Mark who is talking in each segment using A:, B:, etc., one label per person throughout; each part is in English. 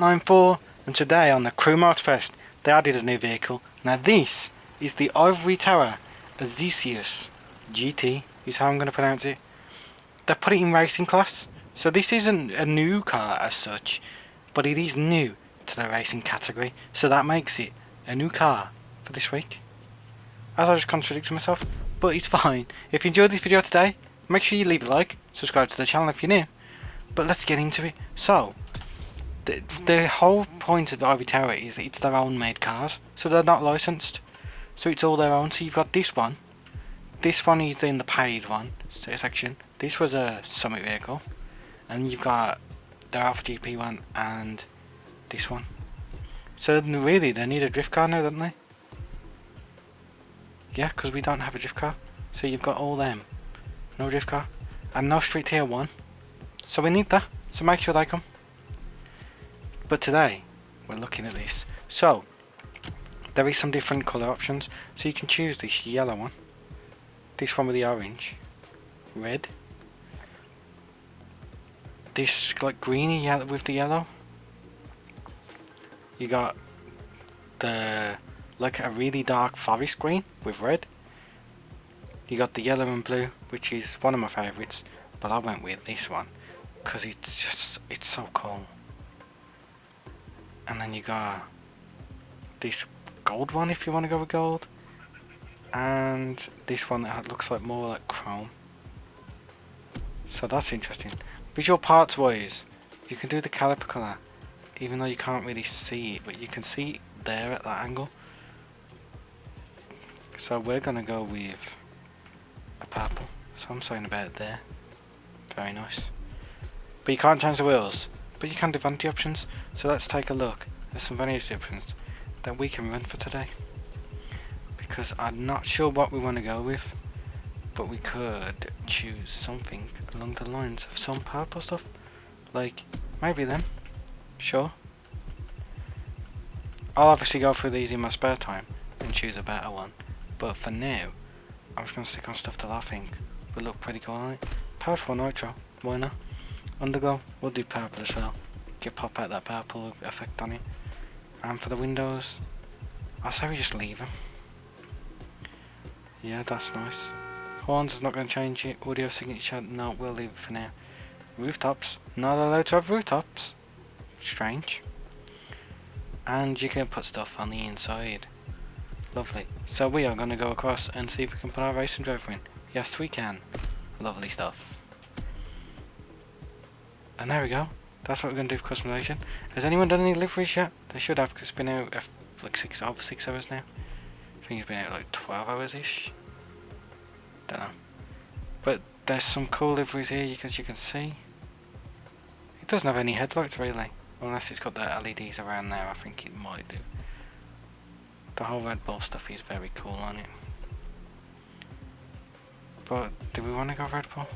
A: 94, and today on the Crew Motorfest they added a new vehicle. Now this is the Ivory Tower Aezus GT is how I'm going to pronounce it. They put it in racing class, so this isn't a new car as such, but it is new to the racing category, so that makes it a new car for this week. As I just contradicted myself, but it's fine. If you enjoyed this video today, make sure you leave a like, subscribe to the channel if you're new. But let's get into it. So, the whole point of the Ivory Tower is it's their own made cars, so they're not licensed. So it's all their own. So you've got this one. This one is in the paid one section. This was a summit vehicle, and you've got the Alpha GP one and this one. So really, they need a drift car now, don't they? Yeah, because we don't have a drift car. So you've got all them. No drift car, and no street tier 1. So we need that. So make sure they come. But today we're looking at this. So there is some different colour options. So you can choose this yellow one, this one with the orange, red, this like greeny yellow with the yellow. You got the like a really dark forest green with red. You got the yellow and blue, which is one of my favourites, but I went with this one because it's so cool. And then you got this gold one if you want to go with gold, and this one that looks like more like chrome. So that's interesting. Visual parts wise, you can do the caliper colour, even though you can't really see it, but you can see it there at that angle. So we're gonna go with a purple. So I'm saying about it there. Very nice. But you can't change the wheels, but you can do vanity options. So let's take a look at some vanity options that we can run for today, because I'm not sure what we want to go with, but we could choose something along the lines of some purple stuff, like maybe them. Sure, I'll obviously go through these in my spare time and choose a better one, but for now I'm just going to stick on stuff that I think will look pretty cool on it. Powerful nitro, why not? Underglow, we'll do purple as well. Pop out that purple effect on it. And for the windows, I say we just leave them. Yeah, that's nice. Horns, I'm not going to change it. Audio signature, no, we'll leave it for now. Rooftops, not allowed to have rooftops. Strange. And you can put stuff on the inside. Lovely. So we are going to go across and see if we can put our racing driver in. Yes, we can. Lovely stuff. And there we go. That's what we're going to do for customization. Has anyone done any liveries yet? They should have, because it's been out like 6 hours now. I think it's been out like 12 hours-ish. Don't know. But there's some cool liveries here because you can see. It doesn't have any headlights really. Unless it's got the LEDs around there, I think it might do. The whole Red Bull stuff is very cool on it. But do we want to go Red Bull?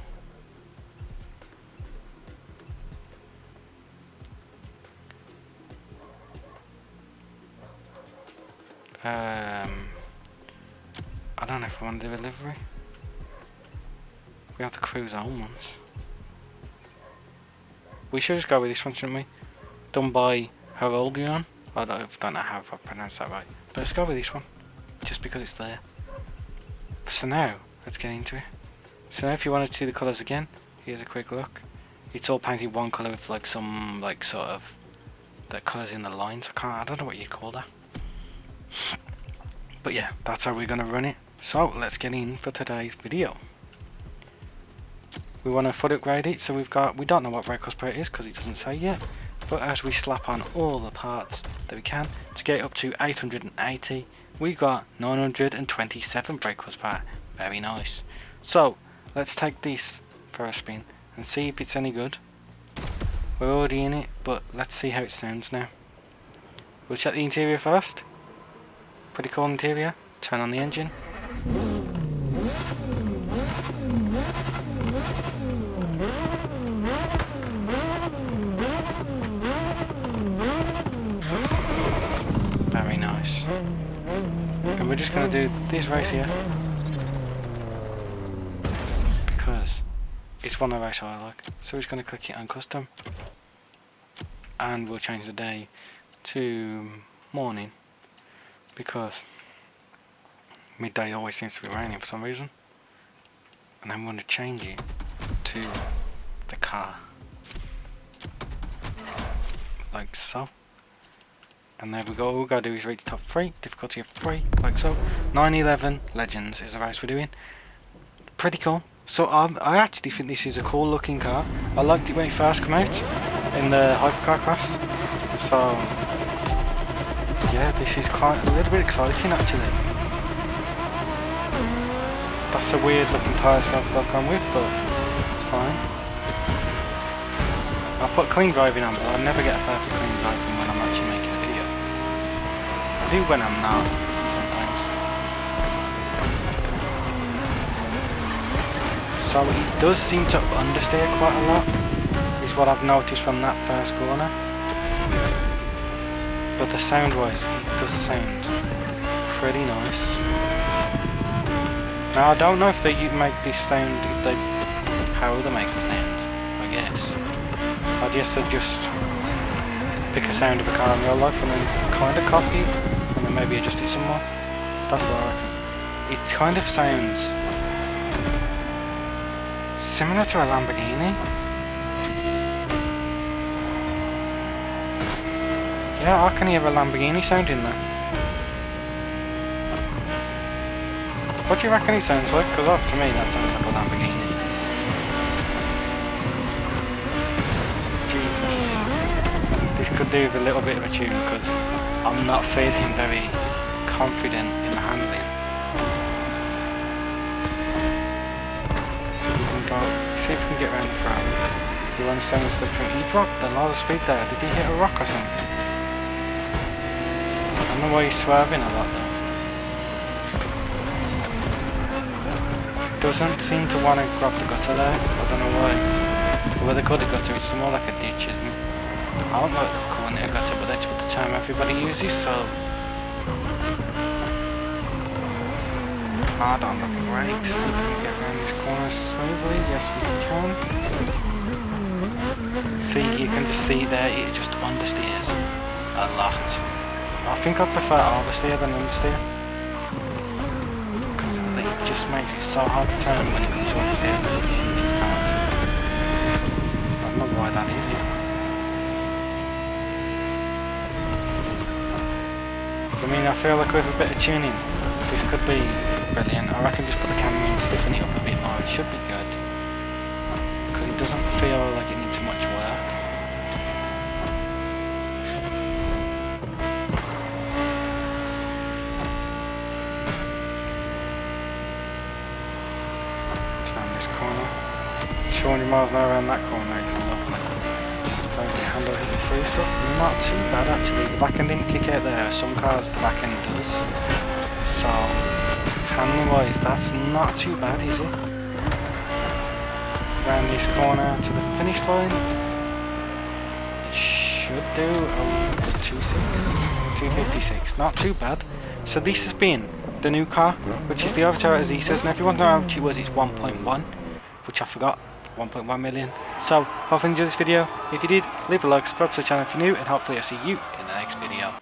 A: I don't know if I want to do a livery. We have to cruise on ones. We should just go with this one, shouldn't we? Done by Heroldion. I don't know how I pronounced that right. But let's go with this one, just because it's there. So now, let's get into it. So now if you want to see the colours again, here's a quick look. It's all painted one colour with like some like sort of the colours in the lines. I don't know what you'd call that. But yeah, that's how we're going to run it. So let's get in for today's video. We want to fully upgrade it, so we don't know what brake horsepower it is because it doesn't say yet. But as we slap on all the parts that we can to get up to 880, we got 927 brake horsepower. Very nice. So let's take this for a spin and see if it's any good. We're already in it, but let's see how it sounds now. We'll check the interior first. Pretty cool interior. Turn on the engine. Very nice. And we're just going to do this race here because it's one of the races I like. So we're just going to click it on custom. and we'll change the day to morning because midday always seems to be raining for some reason. And I'm going to change it to the car, like so. And there we go. All we gotta do is reach top 3, difficulty of 3, like so. 911 Legends is the race we're doing. Pretty cool. So I actually think this is a cool looking car. I liked it when it first came out in the hypercar class. So yeah, this is quite a little bit exciting actually. That's a weird looking tyre scope I've gone with, but it's fine. I'll put clean driving on, but I never get a perfect clean driving when I'm actually making a video. I do when I'm not, sometimes. So it does seem to understeer quite a lot, is what I've noticed from that first corner. But the sound wise, it does sound pretty nice. Now I don't know if they make this sound, how they make the sound, I guess. I guess they just pick a sound of a car in real life and then kind of copy it, and then maybe adjust it some more. That's what I reckon. It kind of sounds similar to a Lamborghini. Yeah, I can hear a Lamborghini sound in there. What do you reckon it sounds like? Because to me that sounds like a Lamborghini. Jesus. This could do with a little bit of a tune because I'm not feeling very confident in the handling. So we can go, see if we can get around the front. You understand this stuff from he dropped a lot of speed there. Did he hit a rock or something? I don't know why he's swerving a lot though. Doesn't seem to want to grab the gutter there. I don't know why. Where they call it gutter, it's more like a ditch, isn't it? I don't like calling it a gutter, but that's what the term everybody uses, so hard on the brakes. See if we can get around this corner smoothly. Yes, we can. See, you can just see there, it just understeers a lot. I think I prefer oversteer than understeer. It just makes it so hard to turn when it comes to understeering in these cars. I don't know why that is either. I mean, I feel like with a bit of tuning, this could be brilliant. I reckon just put the camera in, stiffen it up a bit more, it should be good. Because it doesn't feel like it needs much work. Corner. 200 miles an hour around that corner is lovely. How's the handle hitting through stuff? Not too bad actually. The back end didn't kick out there. Some cars the back end does. So handling wise that's not too bad, is it? Around this corner to the finish line. It should do a 256. Not too bad. So this has been the new car, which is the Ivory Aezus, and if you want to know how much it was, it's 1.1, which I forgot, 1.1 million. So, hopefully you enjoyed this video. If you did, leave a like, subscribe to the channel if you're new, and hopefully I'll see you in the next video.